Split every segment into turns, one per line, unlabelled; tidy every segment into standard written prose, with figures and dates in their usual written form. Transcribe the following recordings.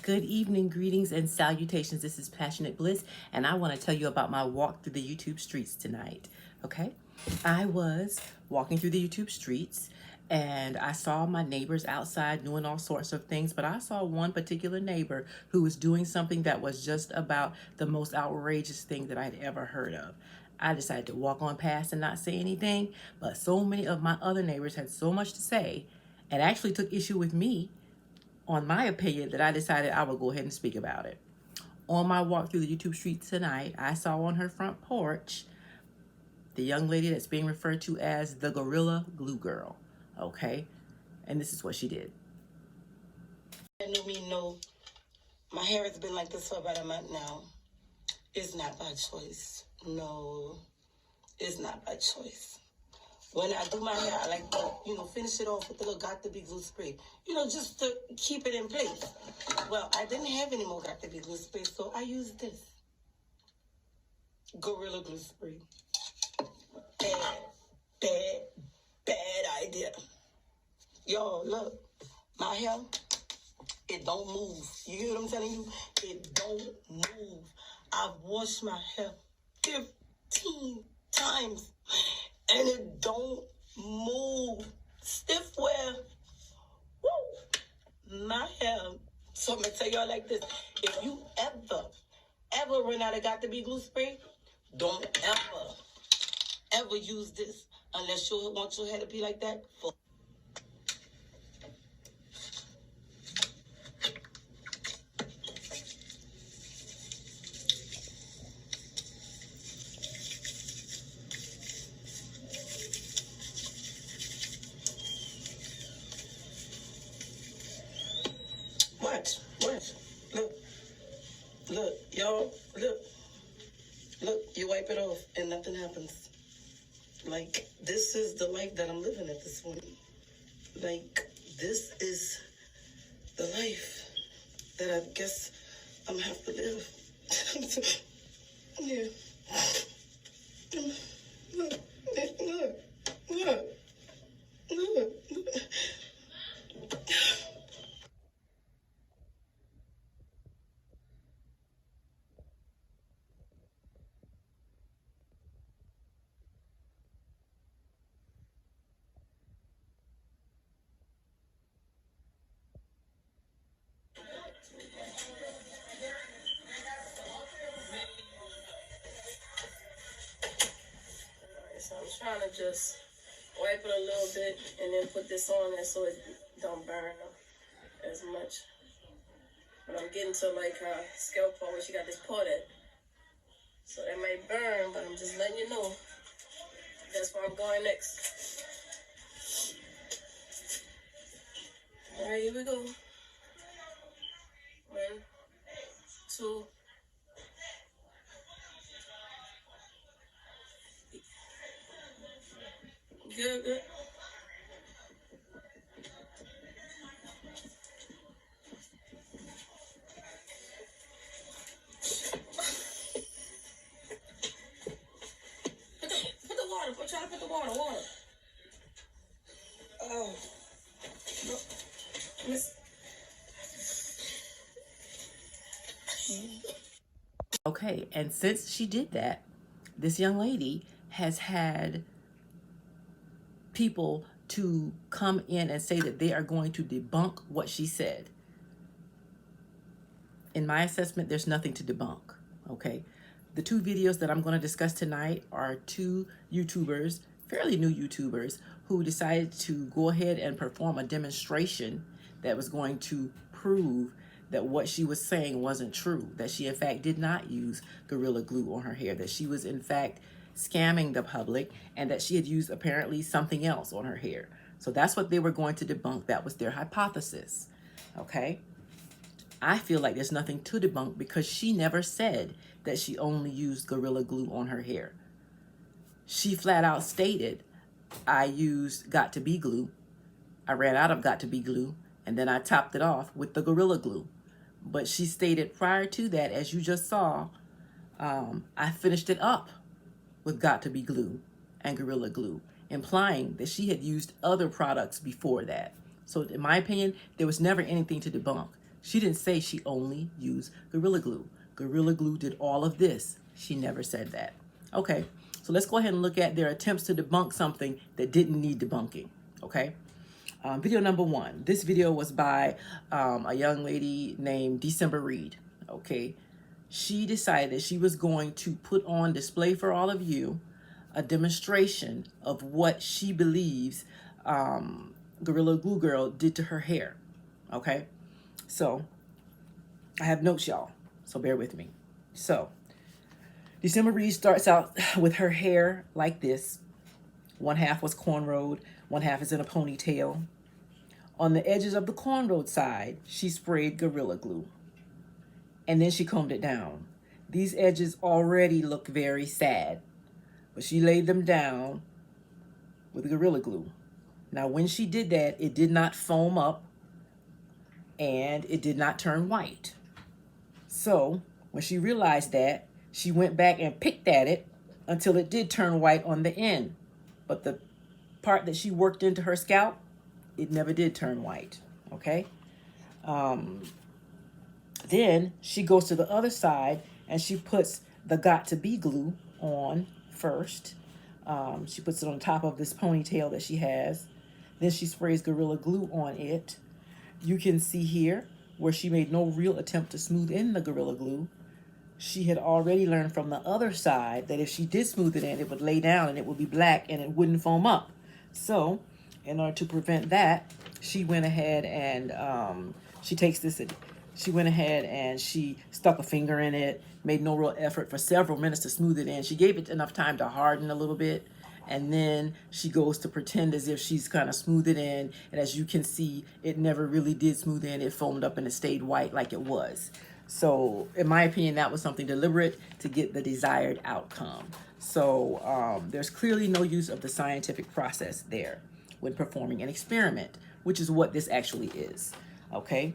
Good evening, greetings and salutations. This is Passionate Bliss, and I want to tell you about my walk through the YouTube streets tonight. Okay, I was walking through the YouTube streets and I saw my neighbors outside doing all sorts of things, but I saw one particular neighbor who was doing something that was just about the most outrageous thing that I'd ever heard of. I decided to walk on past and not say anything, but so many of my other neighbors had so much to say and actually took issue with me on my opinion that I decided I would go ahead and speak about it. On my walk through the YouTube streets tonight, I saw on her front porch the young lady that's being referred to as the Gorilla Glue Girl. Okay? And this is what she did.
No, my hair has been like this for about a month now. It's not by choice. No, it's not by choice. When I do my hair, I like to, finish it off with the little Got to Be glue spray. Just to keep it in place. Well, I didn't have any more Got to Be glue spray, so I used this. Gorilla Glue Spray. Bad idea. Y'all, look. My hair, it don't move. You hear what I'm telling you? It don't move. I've washed my hair 15 times. And it don't move. Stiff wear. Woo. My hair. So I'm going to tell y'all like this. If you ever run out of Got to Be glue spray, don't ever use this unless you want your hair to be like that. Watch. Look, y'all, look, you wipe it off and nothing happens. Like, this is the life that I'm living at this point. Like, this is the life that I guess I'm gonna have to live. Yeah. Look. So I'm trying to just wipe it a little bit and then put this on there so it don't burn as much. But I'm getting to like her scalp part where she got this part at. So that might burn, but I'm just letting you know. That's where I'm going next. Alright, here we go. 1, 2. Good. Put the water. We're trying to put the water. Oh. No. Miss.
Okay, and since she did that, this young lady has had people to come in and say that they are going to debunk what she said. In my assessment, there's nothing to debunk, okay? The 2 videos that I'm going to discuss tonight are 2 YouTubers, fairly new YouTubers, who decided to go ahead and perform a demonstration that was going to prove that what she was saying wasn't true, that she in fact did not use Gorilla Glue on her hair, that she was in fact scamming the public, and that she had used apparently something else on her hair. So that's what they were going to debunk. That was their hypothesis, okay? I feel like there's nothing to debunk because she never said that she only used Gorilla Glue on her hair. She flat out stated, I used Got to Be glue. I ran out of Got to Be glue, and then I topped it off with the Gorilla Glue. But she stated prior to that, as you just saw, I finished it up with Got to Be glue and Gorilla Glue, implying that she had used other products before that. So in my opinion, there was never anything to debunk. She didn't say she only used Gorilla Glue. Gorilla Glue did all of this. She never said that. Okay, so let's go ahead and look at their attempts to debunk something that didn't need debunking. Okay, video number 1. This video was by a young lady named December Reed. Okay, she decided she was going to put on display for all of you a demonstration of what she believes Gorilla Glue Girl did to her hair. Okay, so I have notes, y'all, so bear with me. So December Reed starts out with her hair like this. One half was cornrowed, one half is in a ponytail. On the edges of the cornrowed side, she sprayed Gorilla Glue. And then she combed it down. These edges already look very sad, but she laid them down with Gorilla Glue. Now, when she did that, it did not foam up and it did not turn white. So when she realized that, she went back and picked at it until it did turn white on the end. But the part that she worked into her scalp, it never did turn white, okay? Then she goes to the other side and she puts the Got to Be glue on first. She puts it on top of this ponytail that she has. Then she sprays Gorilla Glue on it. You can see here where she made no real attempt to smooth in the Gorilla Glue. She had already learned from the other side that if she did smooth it in, it would lay down and it would be black and it wouldn't foam up. So in order to prevent that, she went ahead and she went ahead and she stuck a finger in it, made no real effort for several minutes to smooth it in. She gave it enough time to harden a little bit. And then she goes to pretend as if she's kind of smooth it in. And as you can see, it never really did smooth in. It foamed up and it stayed white like it was. So in my opinion, that was something deliberate to get the desired outcome. So there's clearly no use of the scientific process there when performing an experiment, which is what this actually is. Okay.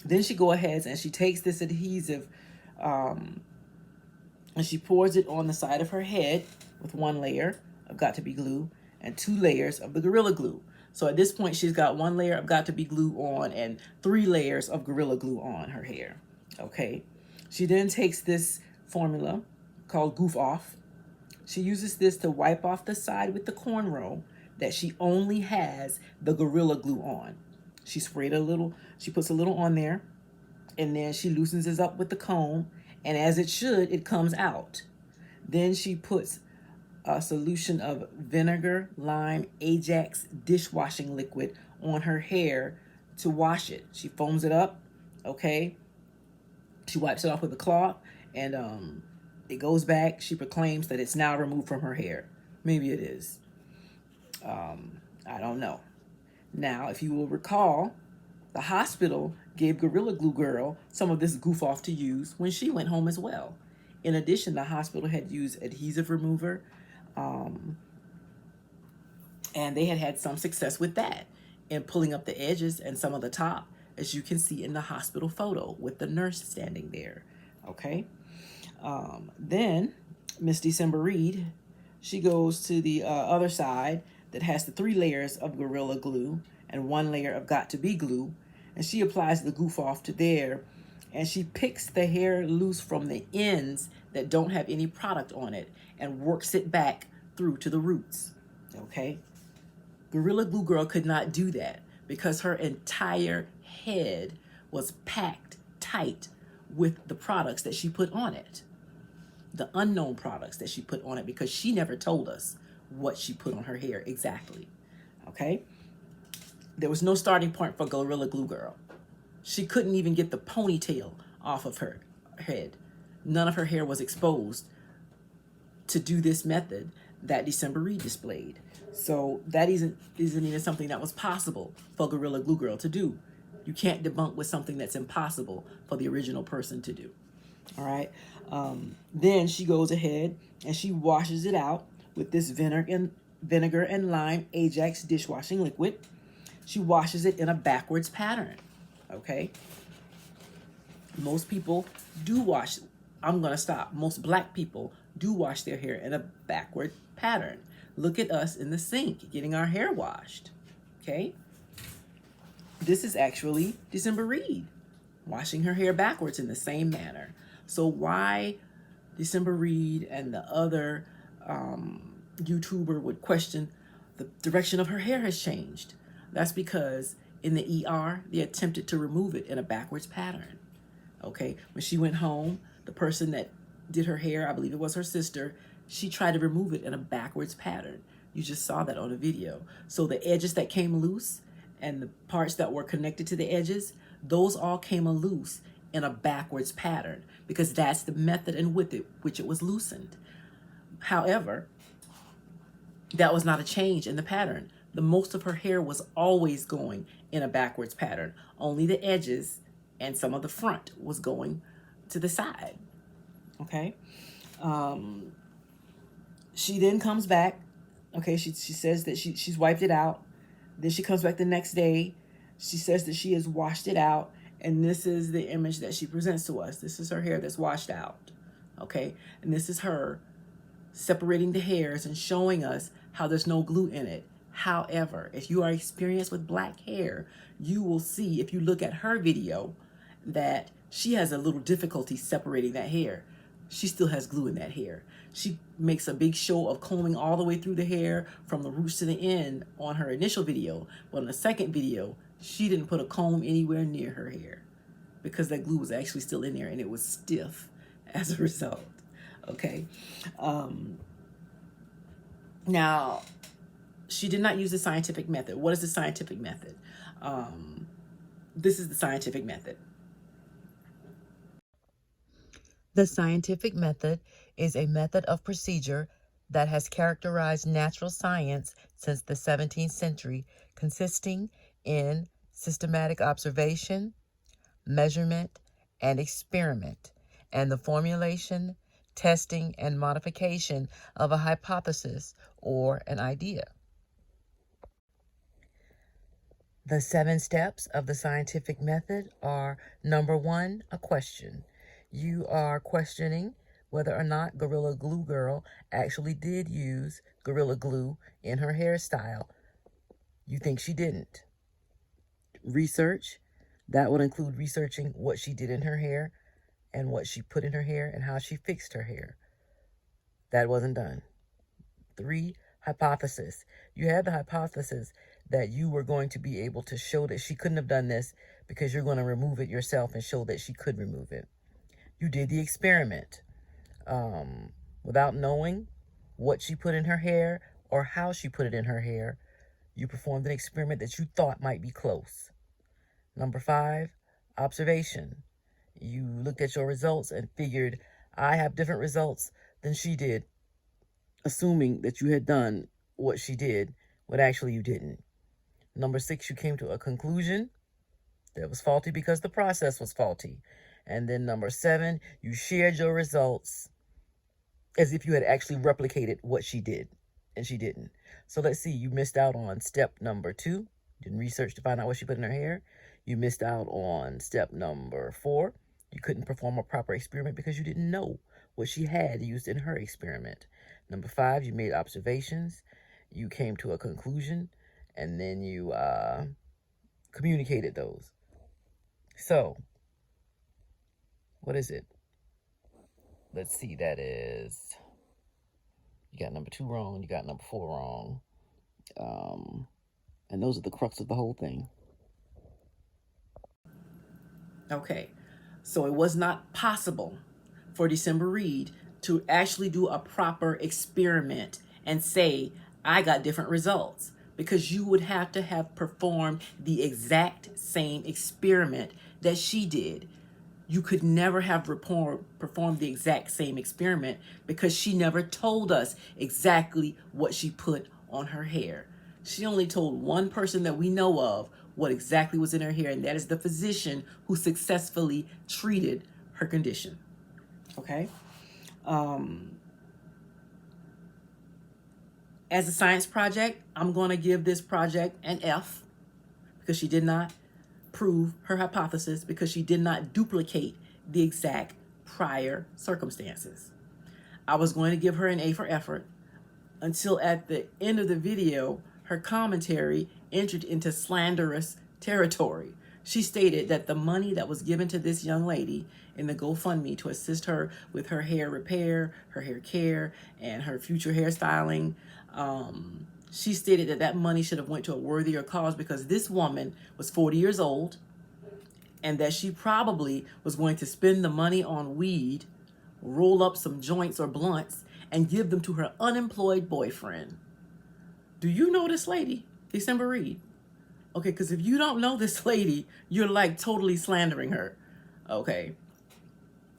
Then she goes ahead and she takes this adhesive and she pours it on the side of her head with one layer of Got to Be glue and 2 layers of the Gorilla Glue. So at this point, she's got 1 layer of Got to Be glue on and 3 layers of Gorilla Glue on her hair. Okay. She then takes this formula called Goof Off. She uses this to wipe off the side with the cornrow that she only has the Gorilla Glue on. She sprayed a little, she puts a little on there, and then she loosens it up with the comb, and as it should, it comes out. Then she puts a solution of vinegar, lime, Ajax dishwashing liquid on her hair to wash it. She foams it up, okay? She wipes it off with a cloth, and it goes back. She proclaims that it's now removed from her hair. Maybe it is. I don't know. Now, if you will recall, the hospital gave Gorilla Glue Girl some of this goof off to use when she went home as well. In addition, the hospital had used adhesive remover, and they had some success with that in pulling up the edges and some of the top, as you can see in the hospital photo with the nurse standing there, okay? Then Miss December Reed, she goes to the other side that has the 3 layers of Gorilla Glue and 1 layer of Got to Be glue, and she applies the goof off to there, and she picks the hair loose from the ends that don't have any product on it and works it back through to the roots, okay? Gorilla Glue Girl could not do that because her entire head was packed tight with the products that she put on it, the unknown products that she put on it, because she never told us what she put on her hair exactly, okay? There was no starting point for Gorilla Glue Girl. She couldn't even get the ponytail off of her head. None of her hair was exposed to do this method that December Reed displayed. So that isn't even something that was possible for Gorilla Glue Girl to do. You can't debunk with something that's impossible for the original person to do. All right. Then she goes ahead and she washes it out with this vinegar and lime Ajax dishwashing liquid. She washes it in a backwards pattern. Okay. Most people do wash. I'm going to stop. Most black people do wash their hair in a backward pattern. Look at us in the sink getting our hair washed. Okay. This is actually December Reed. washing her hair backwards in the same manner. So why December Reed and the other YouTuber would question the direction of her hair has changed? That's because in the ER, they attempted to remove it in a backwards pattern. Okay, when she went home, the person that did her hair, I believe it was her sister, she tried to remove it in a backwards pattern. You just saw that on the video. So the edges that came loose and the parts that were connected to the edges, those all came loose in a backwards pattern because that's the method in which it was loosened. However, that was not a change in the pattern. The most of her hair was always going in a backwards pattern. Only the edges and some of the front was going to the side. Okay. She then comes back. Okay, she says that she's wiped it out. Then she comes back the next day. She says that she has washed it out. And this is the image that she presents to us. This is her hair that's washed out. Okay, and this is her separating the hairs and showing us how there's no glue in it. However, if you are experienced with black hair, you will see, if you look at her video, that she has a little difficulty separating that hair. She still has glue in that hair. She makes a big show of combing all the way through the hair from the roots to the end on her initial video. But on the second video, she didn't put a comb anywhere near her hair because that glue was actually still in there and it was stiff as a result. Okay. Now, she did not use the scientific method. What is the scientific method? This is the scientific method.
The scientific method is a method of procedure that has characterized natural science since the 17th century, consisting in systematic observation, measurement, and experiment, and the formulation, testing, and modification of a hypothesis or an idea. The 7 steps of the scientific method are: number 1, a question. You are questioning whether or not Gorilla Glue Girl actually did use Gorilla Glue in her hairstyle. You think she didn't. Research, that would include researching what she did in her hair and what she put in her hair and how she fixed her hair. That wasn't done. 3, hypothesis. You had the hypothesis that you were going to be able to show that she couldn't have done this because you're going to remove it yourself and show that she could remove it. You did the experiment without knowing what she put in her hair or how she put it in her hair. You performed an experiment that you thought might be close. Number 5, observation. You looked at your results and figured, I have different results than she did, assuming that you had done what she did when actually you didn't. Number 6, you came to a conclusion that was faulty because the process was faulty. And then number 7, you shared your results as if you had actually replicated what she did, and she didn't. So let's see, you missed out on step number 2. You didn't research to find out what she put in her hair. You missed out on step number 4. You couldn't perform a proper experiment because you didn't know what she had used in her experiment. Number 5, you made observations. You came to a conclusion, and then you communicated those. So, what is it? Let's see, that is, you got number 2 wrong, you got number 4 wrong. And those are the crux of the whole thing.
Okay, so it was not possible for December Reed to actually do a proper experiment and say, I got different results, because you would have to have performed the exact same experiment that she did. You could never have performed the exact same experiment because she never told us exactly what she put on her hair. She only told one person that we know of what exactly was in her hair, and that is the physician who successfully treated her condition. Okay? As a science project, I'm going to give this project an F because she did not prove her hypothesis, because she did not duplicate the exact prior circumstances. I was going to give her an A for effort until at the end of the video, her commentary entered into slanderous territory. She stated that the money that was given to this young lady in the GoFundMe to assist her with her hair repair, her hair care, and her future hairstyling, she stated that that money should have went to a worthier cause because this woman was 40 years old and that she probably was going to spend the money on weed, roll up some joints or blunts, and give them to her unemployed boyfriend. Do you know this lady, December Reed? Okay, because if you don't know this lady, you're like totally slandering her. Okay.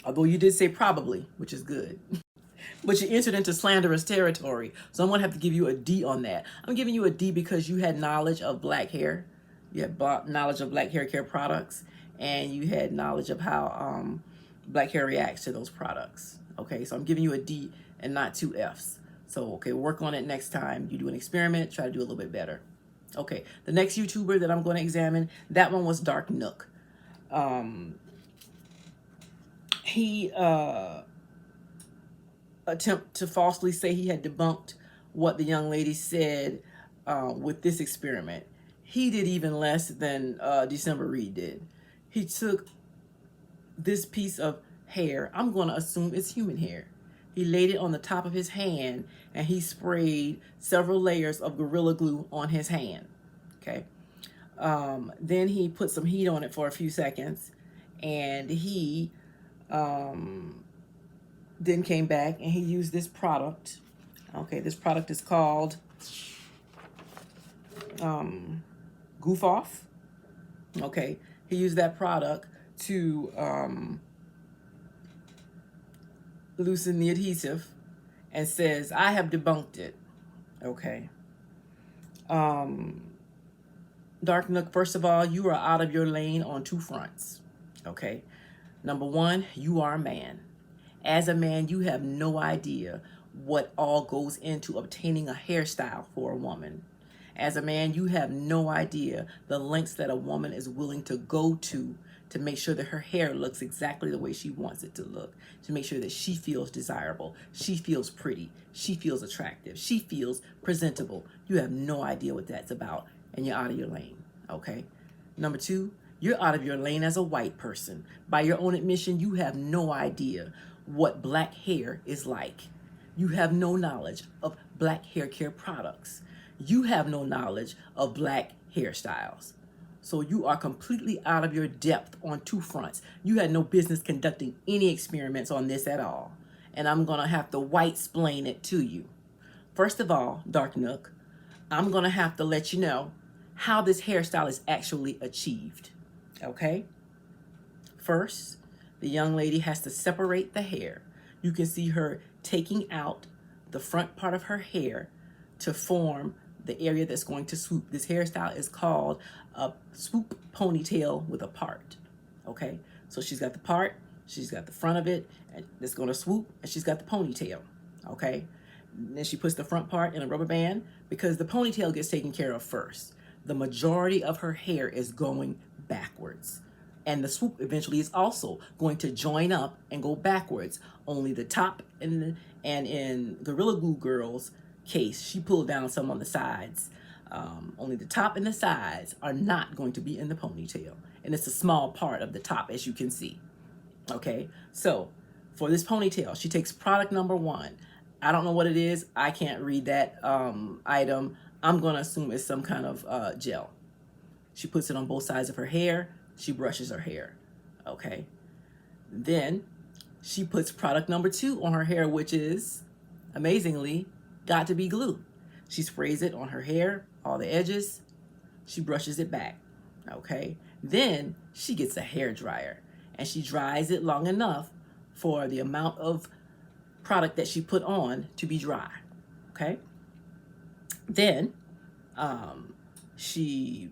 Although you did say probably, which is good. But you entered into slanderous territory. So I'm going to have to give you a D on that. I'm giving you a D because you had knowledge of black hair. You had knowledge of black hair care products. And you had knowledge of how black hair reacts to those products. Okay, so I'm giving you a D and not 2 Fs. So, okay, work on it next time. You do an experiment, try to do a little bit better. Okay, the next YouTuber that I'm going to examine, that one was Dark Nook. He attempted to falsely say he had debunked what the young lady said with this experiment. He did even less than December Reed did. He took this piece of hair, I'm going to assume it's human hair. He laid it on the top of his hand and he sprayed several layers of Gorilla Glue on his hand. Okay. Then he put some heat on it for a few seconds and he then came back and he used this product. Okay, this product is called Goof Off. Okay, he used that product to loosen the adhesive and says, I have debunked it. Okay. Dark Nook, first of all, you are out of your lane on 2 fronts. Okay. Number 1, you are a man. As a man, you have no idea what all goes into obtaining a hairstyle for a woman. As a man, you have no idea the lengths that a woman is willing to go to make sure that her hair looks exactly the way she wants it to look, to make sure that she feels desirable, she feels pretty, she feels attractive, she feels presentable. You have no idea what that's about, and you're out of your lane, okay? Number 2, you're out of your lane as a white person. By your own admission, you have no idea what black hair is like. You have no knowledge of black hair care products. You have no knowledge of black hairstyles. So you are completely out of your depth on 2 fronts. You had no business conducting any experiments on this at all. And I'm going to have to white-splain it to you. First of all, Dark Nook, I'm going to have to let you know how this hairstyle is actually achieved. Okay? First, the young lady has to separate the hair. You can see her taking out the front part of her hair to form the area that's going to swoop. This hairstyle is called a swoop ponytail with a part. Okay, so she's got the part, she's got the front of it, and it's going to swoop, and she's got the ponytail. Okay, and then she puts the front part in a rubber band because the ponytail gets taken care of first. The majority of her hair is going backwards. And the swoop eventually is also going to join up and go backwards. Only the top and in Gorilla Glue Girl's case, she pulled down some on the sides. Only the top and the sides are not going to be in the ponytail. And it's a small part of the top, as you can see. Okay, so for this ponytail, she takes product number 1. I don't know what it is. I can't read that item. I'm going to assume it's some kind of gel. She puts it on both sides of her hair. She brushes her hair, okay? Then she puts product number 2 on her hair, which is, amazingly, got to be glue. She sprays it on her hair, all the edges. She brushes it back, okay? Then she gets a hair dryer, and she dries it long enough for the amount of product that she put on to be dry, okay? Then she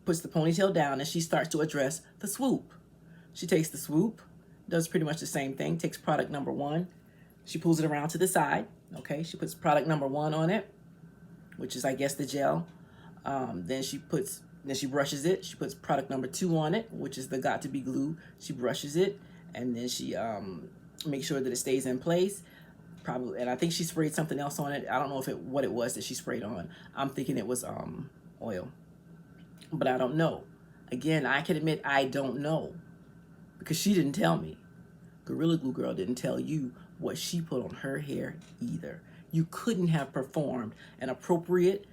puts the ponytail down and she starts to address the swoop. She takes the swoop, does pretty much the same thing, takes product number 1, she pulls it around to the side, okay? She puts product number 1 on it, which is, I guess, the gel. Then she brushes it. She puts product number 2 on it, which is the got to be glue. She brushes it, and then she makes sure that it stays in place. Probably, and I think she sprayed something else on it. I don't know what it was that she sprayed on. I'm thinking it was oil, but I don't know. Again, I can admit I don't know because she didn't tell me. Gorilla Glue Girl didn't tell you what she put on her hair either. You couldn't have performed an appropriate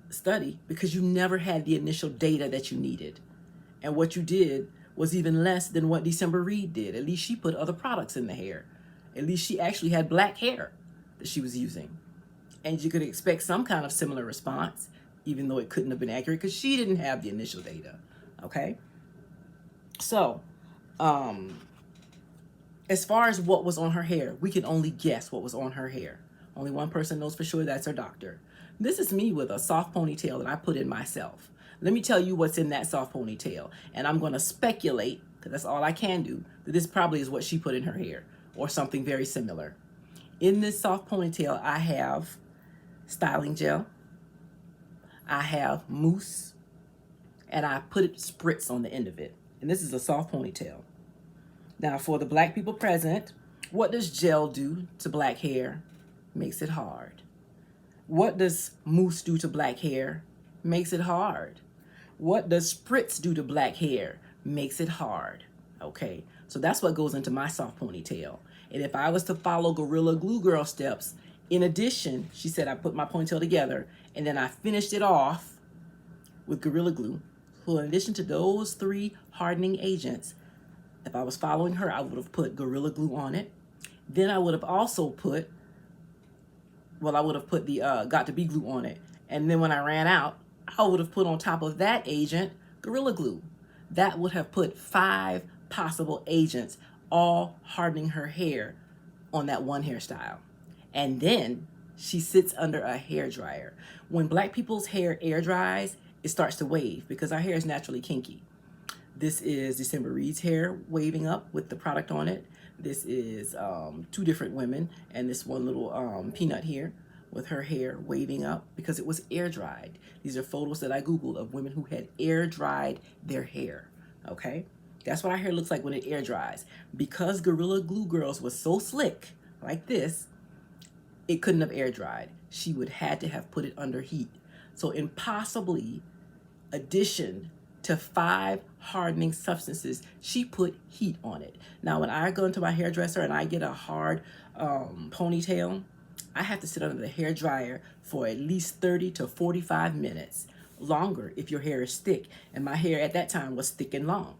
study because you never had the initial data that you needed. And what you did was even less than what December Reed did. At least she put other products in the hair. At least she actually had black hair that she was using. And you could expect some kind of similar response, even though it couldn't have been accurate because she didn't have the initial data. Okay? So, as far as what was on her hair, we can only guess what was on her hair. Only one person knows for sure, that's her doctor. This is me with a soft ponytail that I put in myself. Let me tell you what's in that soft ponytail. And I'm going to speculate, because that's all I can do, that this probably is what she put in her hair or something very similar. In this soft ponytail, I have styling gel, I have mousse, and I put it spritz on the end of it. And this is a soft ponytail. Now, for the black people present, what does gel do to black hair? Makes it hard. What does mousse do to black hair? Makes it hard. What does spritz do to black hair? Makes it hard. Okay, so that's what goes into my soft ponytail. And if I was to follow Gorilla Glue Girl steps, in addition, she said I put my ponytail together and then I finished it off with Gorilla Glue. So in addition to those 3 hardening agents, if I was following her, I would have put Gorilla Glue on it. Then I would have also put, I would have put the Got to Be Glue on it. And then when I ran out, I would have put on top of that agent Gorilla Glue. That would have put 5 possible agents all hardening her hair on that one hairstyle. And then she sits under a hair dryer. When black people's hair air dries, it starts to wave because our hair is naturally kinky. This is December Reed's hair waving up with the product on it. This is 2 different women and this one little peanut here with her hair waving up because it was air dried. These are photos that I Googled of women who had air dried their hair, okay? That's what our hair looks like when it air dries. Because Gorilla Glue Girls was so slick like this, it couldn't have air dried. She would had to have put it under heat. So in possibly addition to 5 hardening substances, she put heat on it. Now, when I go into my hairdresser and I get a hard ponytail, I have to sit under the hair dryer for at least 30 to 45 minutes. Longer if your hair is thick. And my hair at that time was thick and long.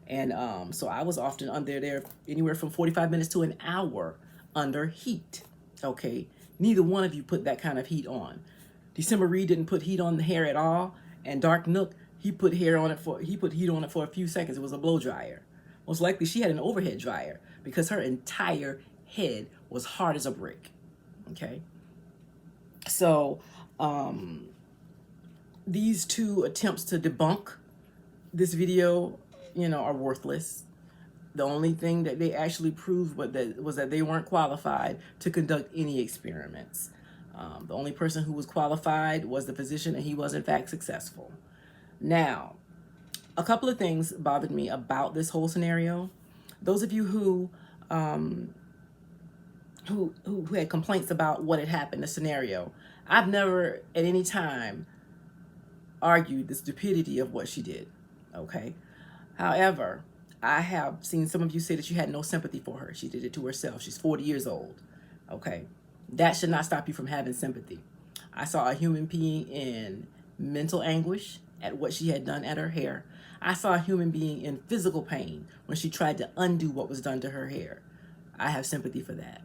And so I was often under there anywhere from 45 minutes to an hour under heat. Okay, neither one of you put that kind of heat on. December Reed didn't put heat on the hair at all, and Dark Nook, he put heat on it for a few seconds. It was a blow dryer. Most likely she had an overhead dryer because her entire head was hard as a brick. Okay, so these 2 attempts to debunk this video, are worthless. The only thing that they actually proved was that they weren't qualified to conduct any experiments. The only person who was qualified was the physician, and he was in fact successful. Now, a couple of things bothered me about this whole scenario. Those of you who had complaints about what had happened, the scenario, I've never at any time argued the stupidity of what she did. Okay, however, I have seen some of you say that you had no sympathy for her. She did it to herself. She's 40 years old. Okay, that should not stop you from having sympathy. I saw a human being in mental anguish at what she had done at her hair. I saw a human being in physical pain when she tried to undo what was done to her hair. I have sympathy for that.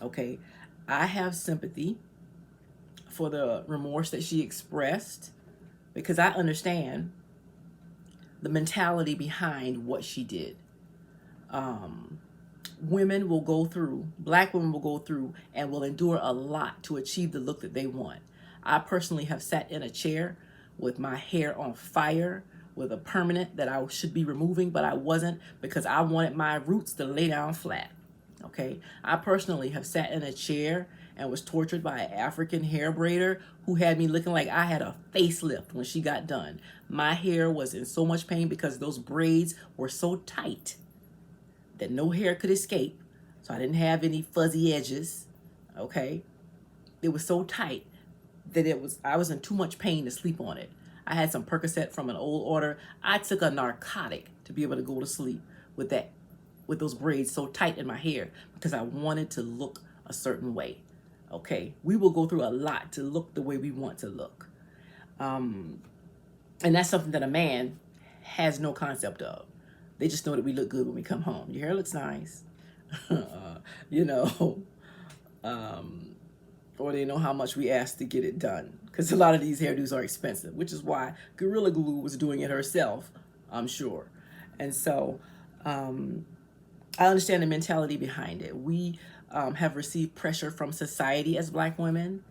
Okay, I have sympathy for the remorse that she expressed because I understand the mentality behind what she did. Women will go through, black women will go through and will endure a lot to achieve the look that they want. I personally have sat in a chair with my hair on fire with a permanent that I should be removing, but I wasn't because I wanted my roots to lay down flat. Okay, I personally have sat in a chair and was tortured by an African hair braider who had me looking like I had a facelift when she got done. My hair was in so much pain because those braids were so tight that no hair could escape. So I didn't have any fuzzy edges. Okay, it was so tight that I was in too much pain to sleep on it. I had some Percocet from an old order. I took a narcotic to be able to go to sleep with that, with those braids so tight in my hair, because I wanted to look a certain way. Okay, we will go through a lot to look the way we want to look. And that's something that a man has no concept of. They just know that we look good when we come home. Your hair looks nice, you know, or they know how much we ask to get it done. Because a lot of these hairdos are expensive, which is why Gorilla Glue was doing it herself, I'm sure. And so I understand the mentality behind it. We have received pressure from society as Black women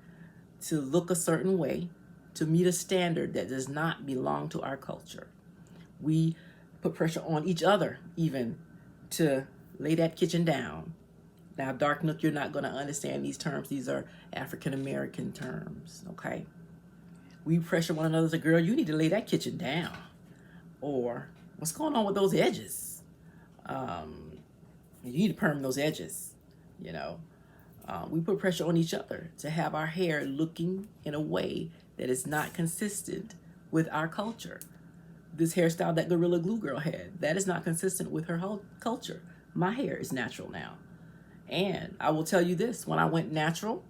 to look a certain way, to meet a standard that does not belong to our culture. We put pressure on each other even to lay that kitchen down. Now, Dark Nook, you're not going to understand these terms. These are African American terms, okay? We pressure one another to, girl, you need to lay that kitchen down. Or, what's going on with those edges? You need to perm those edges, you know? We put pressure on each other to have our hair looking in a way that is not consistent with our culture. This hairstyle that Gorilla Glue girl had, that is not consistent with her whole culture. My hair is natural now. And I will tell you this, when I went natural,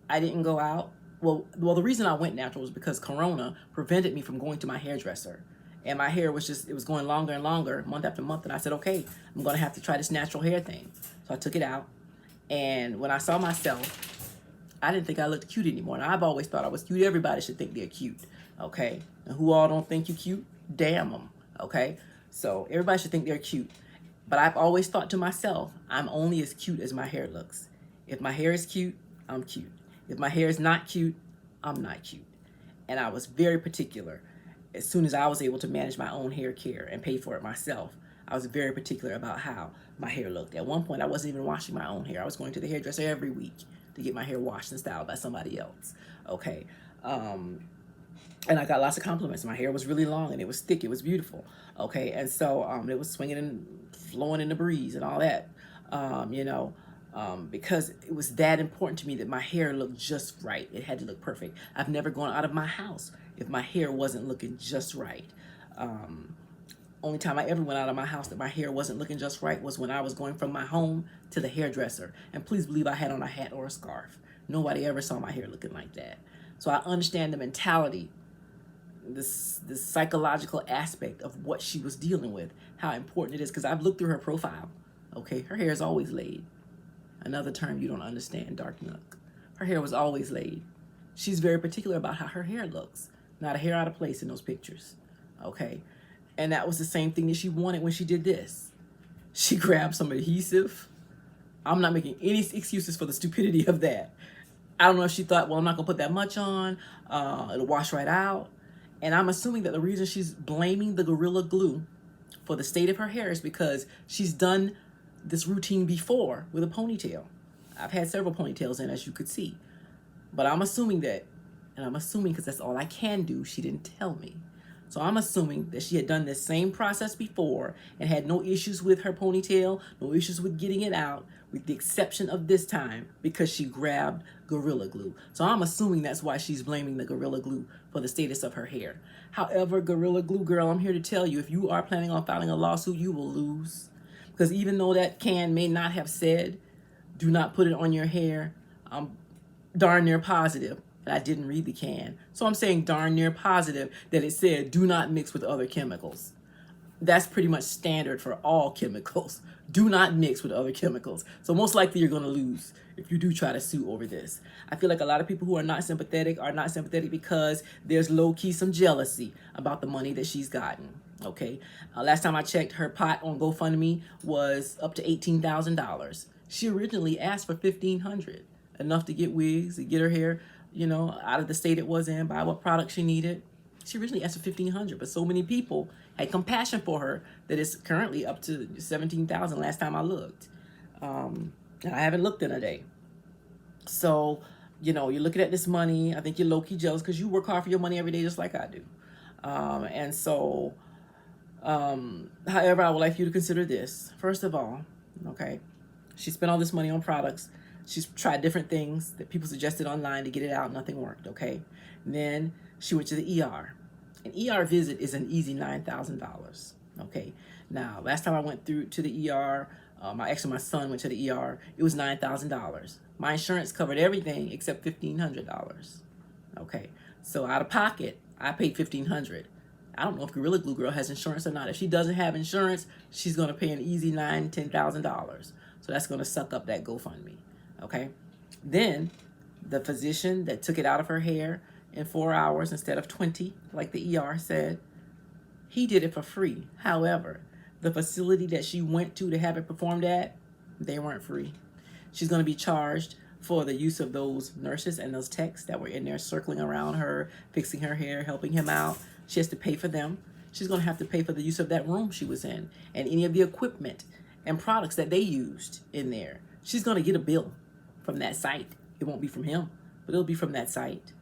I didn't go out. Well, the reason I went natural was because Corona prevented me from going to my hairdresser. And my hair was just, it was going longer and longer, month after month. And I said, okay, I'm going to have to try this natural hair thing. So I took it out. And when I saw myself, I didn't think I looked cute anymore. And I've always thought I was cute. Everybody should think they're cute, okay? And who all don't think you cute? Damn them, okay? So everybody should think they're cute. But I've always thought to myself, I'm only as cute as my hair looks. If my hair is cute, I'm cute. If my hair is not cute, I'm not cute. And I was very particular. As soon as I was able to manage my own hair care and pay for it myself, I was very particular about how my hair looked. At one point, I wasn't even washing my own hair. I was going to the hairdresser every week to get my hair washed and styled by somebody else, okay? And I got lots of compliments. My hair was really long and it was thick. It was beautiful, okay? And so it was swinging and flowing in the breeze and all that, you know, because it was that important to me that my hair looked just right. It had to look perfect. I've never gone out of my house if my hair wasn't looking just right. Only time I ever went out of my house that my hair wasn't looking just right was when I was going from my home to the hairdresser. And please believe I had on a hat or a scarf. Nobody ever saw my hair looking like that. So I understand the mentality, this psychological aspect of what she was dealing with, how important it is, because I've looked through her profile. Okay, her hair is always laid. Another term you don't understand, Dark Nook. Her hair was always laid. She's very particular about how her hair looks. Not a hair out of place in those pictures, okay? And that was the same thing that she wanted when she did this. She grabbed some adhesive. I'm not making any excuses for the stupidity of that. I don't know if she thought, well, I'm not gonna put that much on, it'll wash right out. And I'm assuming that the reason she's blaming the Gorilla Glue for the state of her hair is because she's done this routine before with a ponytail. I've had several ponytails in, as you could see. But I'm assuming that, and I'm assuming because that's all I can do, she didn't tell me. So I'm assuming that she had done this same process before and had no issues with her ponytail, no issues with getting it out, with the exception of this time because she grabbed Gorilla Glue. So I'm assuming that's why she's blaming the Gorilla Glue for the status of her hair. However, Gorilla Glue girl, I'm here to tell you, if you are planning on filing a lawsuit, you will lose. Because even though that can may not have said, do not put it on your hair, I'm darn near positive that I didn't read the can. So I'm saying darn near positive that it said, do not mix with other chemicals. That's pretty much standard for all chemicals. Do not mix with other chemicals. So most likely you're gonna lose if you do try to sue over this. I feel like a lot of people who are not sympathetic because there's low-key some jealousy about the money that she's gotten, okay? Last time I checked, her pot on GoFundMe was up to $18,000. She originally asked for $1,500, enough to get wigs, to get her hair, you know, out of the state it was in, buy what product she needed. She originally asked for $1,500, but so many people had compassion for her that it's currently up to $17,000 last time I looked. And I haven't looked in a day. So, you know, you're looking at this money. I think you're low-key jealous because you work hard for your money every day just like I do. And so, however, I would like you to consider this. First of all, okay, she spent all this money on products. She's tried different things that people suggested online to get it out. Nothing worked, okay? And then She went to the ER. An ER visit is an easy $9,000. Okay. Now, last time I went through to the ER, my son went to the ER. It was $9,000. My insurance covered everything except $1,500. Okay. So out of pocket, I paid $1,500. I don't know if Gorilla Glue Girl has insurance or not. If she doesn't have insurance, she's going to pay an easy $9,000-$10,000. So that's going to suck up that GoFundMe. Okay. Then the physician that took it out of her hair in 4 hours instead of 20, like the ER said, he did it for free. However, the facility that she went to have it performed at, they weren't free. She's going to be charged for the use of those nurses and those techs that were in there circling around her, fixing her hair, helping him out. She has to pay for them. She's going to have to pay for the use of that room she was in and any of the equipment and products that they used in there. She's going to get a bill from that site. It won't be from him, but it'll be from that site.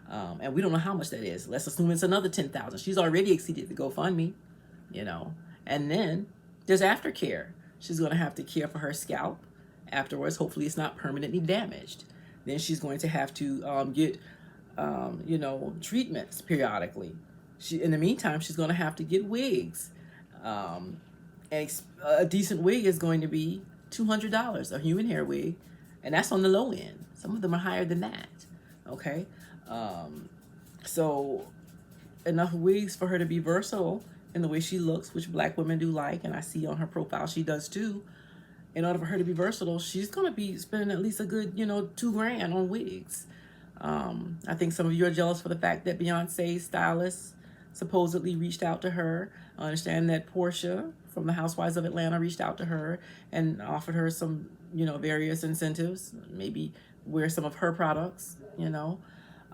And we don't know how much that is. Let's assume it's another $10,000. She's already exceeded the GoFundMe, you know. And then there's aftercare. She's going to have to care for her scalp afterwards. Hopefully it's not permanently damaged. Then she's going to have to get, treatments periodically. In the meantime, she's going to have to get wigs. And a decent wig is going to be $200, a human hair wig. And that's on the low end. Some of them are higher than that. Okay. So enough wigs for her to be versatile in the way she looks, which Black women do like, and I see on her profile she does too. In order for her to be versatile, she's going to be spending at least a good, $2,000 on wigs. I think some of you are jealous for the fact that Beyonce's stylist supposedly reached out to her. I understand that Portia from the Housewives of Atlanta reached out to her and offered her some, various incentives, maybe wear some of her products,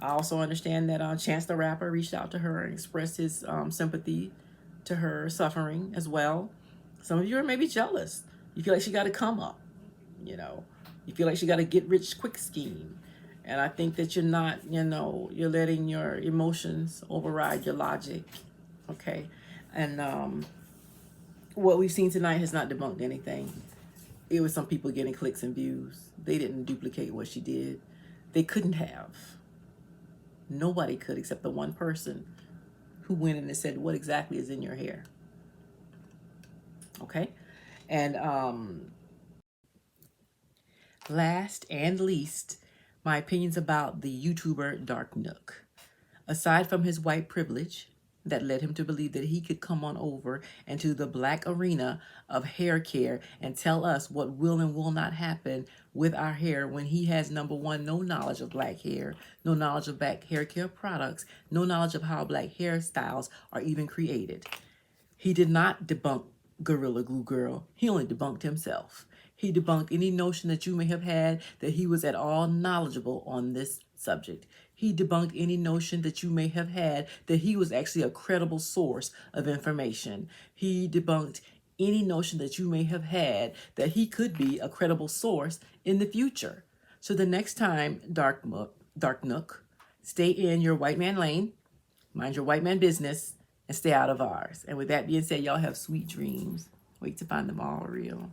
I also understand that Chance the Rapper reached out to her and expressed his sympathy to her suffering as well. Some of you are maybe jealous. You feel like she got to come up, You feel like she got a get rich quick scheme. And I think that you're not, you're letting your emotions override your logic, okay? And what we've seen tonight has not debunked anything. It was some people getting clicks and views. They didn't duplicate what she did. They couldn't have. Nobody could except the one person who went in and said, what exactly is in your hair? Okay? And last and least, my opinions about the YouTuber Dark Nook. Aside from his white privilege that led him to believe that he could come on over into the Black arena of hair care and tell us what will and will not happen with our hair when he has, number one, no knowledge of Black hair, no knowledge of Black hair care products, no knowledge of how Black hairstyles are even created. He did not debunk Gorilla Glue Girl. He only debunked himself. He debunked any notion that you may have had that he was at all knowledgeable on this subject. He debunked any notion that you may have had that he was actually a credible source of information. He debunked any notion that you may have had that he could be a credible source in the future. So the next time, Dark Nook, stay in your white man lane, mind your white man business, and stay out of ours. And with that being said, y'all have sweet dreams. Wait to find them all real.